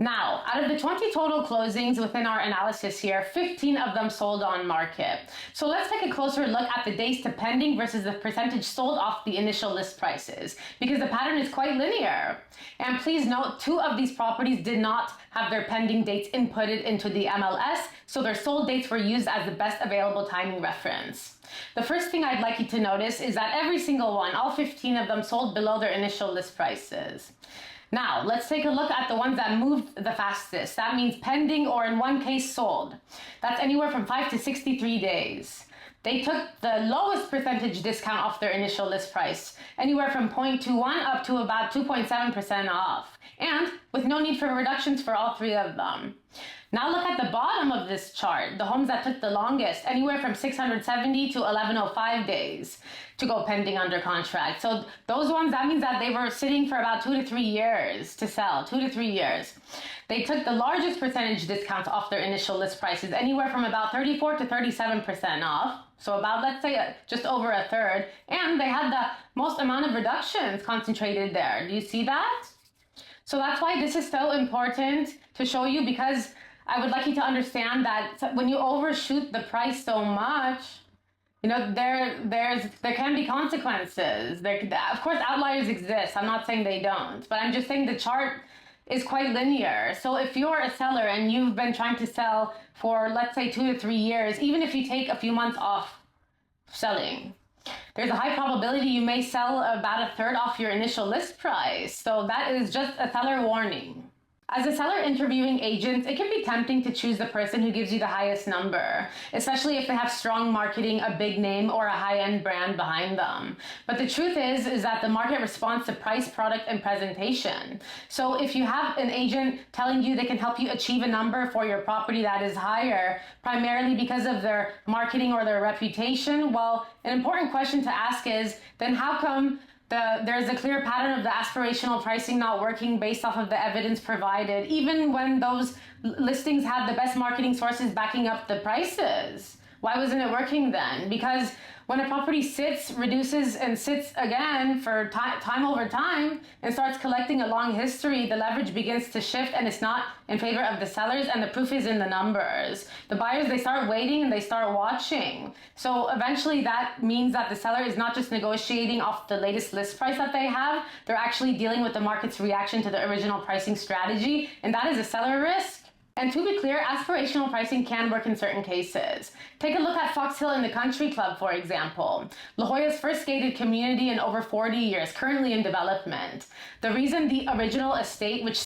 Now, out of the 20 total closings within our analysis here, 15 of them sold on market. So let's take a closer look at the days to pending versus the percentage sold off the initial list prices, because the pattern is quite linear. And please note, 2 of these properties did not have their pending dates inputted into the MLS, so their sold dates were used as the best available timing reference. The first thing I'd like you to notice is that every single one, all 15 of them, sold below their initial list prices. Now, let's take a look at the ones that moved the fastest. That means pending or in one case sold. That's anywhere from 5 to 63 days. They took the lowest percentage discount off their initial list price, anywhere from 0.21 up to about 2.7% off, and with no need for reductions for all 3 of them. Now look at the bottom of this chart, the homes that took the longest, anywhere from 670 to 1105 days to go pending under contract. So those ones, that means that they were sitting for about 2 to 3 years to sell, 2 to 3 years. They took the largest percentage discounts off their initial list prices, anywhere from about 34 to 37% off. So about, let's say, just over a third. And they had the most amount of reductions concentrated there. Do you see that? So that's why this is so important to show you, because I would like you to understand that when you overshoot the price so much, you know, there can be consequences. Of course, outliers exist. I'm not saying they don't, but I'm just saying the chart is quite linear. So if you're a seller and you've been trying to sell for, let's say, 2 to 3 years, even if you take a few months off selling, there's a high probability you may sell about a third off your initial list price. So that is just a seller warning. As a seller interviewing agents, it can be tempting to choose the person who gives you the highest number, especially if they have strong marketing, a big name, or a high-end brand behind them. But the truth is that the market responds to price, product, and presentation. So if you have an agent telling you they can help you achieve a number for your property that is higher, primarily because of their marketing or their reputation, well, an important question to ask is, then how come there's a clear pattern of the aspirational pricing not working based off of the evidence provided, even when those listings had the best marketing sources backing up the prices? Why wasn't it working then? Because when a property sits, reduces, and sits again for time over time and starts collecting a long history, the leverage begins to shift and it's not in favor of the sellers, and the proof is in the numbers. The buyers, they start waiting and they start watching. So eventually that means that the seller is not just negotiating off the latest list price that they have, they're actually dealing with the market's reaction to the original pricing strategy, and that is a seller risk. And to be clear, aspirational pricing can work in certain cases. Take a look at Fox Hill in the Country Club, for example. La Jolla's first gated community in over 40 years, currently in development. The reason the original estate, which